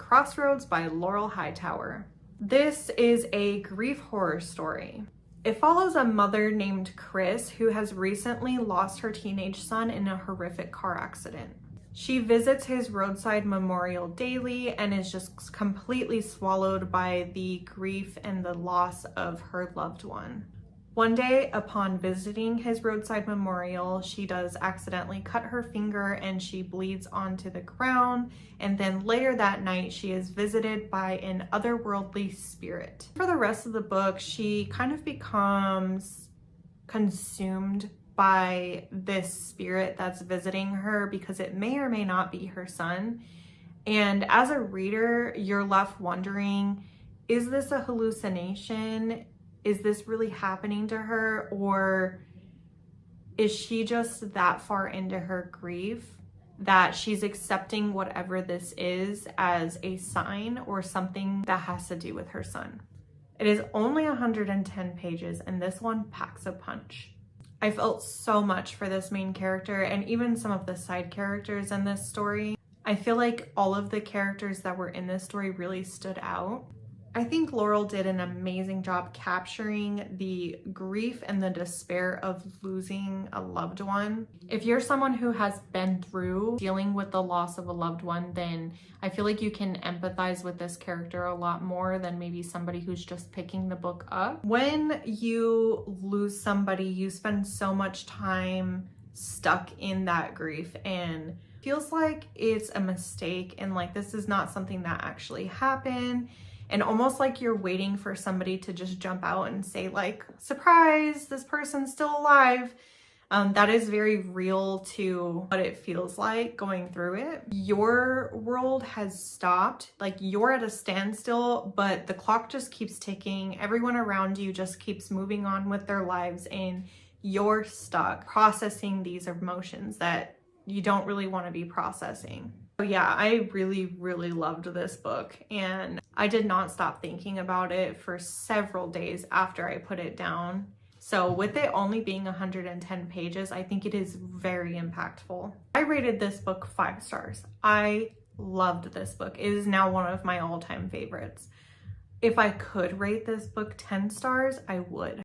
Crossroads by Laurel Hightower. This is a grief horror story. It follows a mother named Chris who has recently lost her teenage son in a horrific car accident. She visits his roadside memorial daily and is just completely swallowed by the grief and the loss of her loved one. One day, upon visiting his roadside memorial, she does accidentally cut her finger and she bleeds onto the ground. And then later that night, she is visited by an otherworldly spirit. For the rest of the book, she kind of becomes consumed by this spirit that's visiting her because it may or may not be her son. And as a reader, you're left wondering, is this a hallucination? Is this really happening to her, or is she just that far into her grief that she's accepting whatever this is as a sign or something that has to do with her son? It is only 110 pages and this one packs a punch. I felt so much for this main character and even some of the side characters in this story. I feel like all of the characters that were in this story really stood out. I think Laurel did an amazing job capturing the grief and the despair of losing a loved one. If you're someone who has been through dealing with the loss of a loved one, then I feel like you can empathize with this character a lot more than maybe somebody who's just picking the book up. When you lose somebody, you spend so much time stuck in that grief and feels like it's a mistake and like this is not something that actually happened. And almost like you're waiting for somebody to just jump out and say like, surprise, this person's still alive. That is very real to what it feels like going through it. Your world has stopped, like you're at a standstill, but the clock just keeps ticking. Everyone around you just keeps moving on with their lives and you're stuck processing these emotions that you don't really want to be processing. So yeah, I really loved this book and I did not stop thinking about it for several days after I put it down. So with it only being 110 pages, I think it is very impactful. I rated this book 5 stars. I loved this book. It is now one of my all-time favorites. If I could rate this book 10 stars, I would.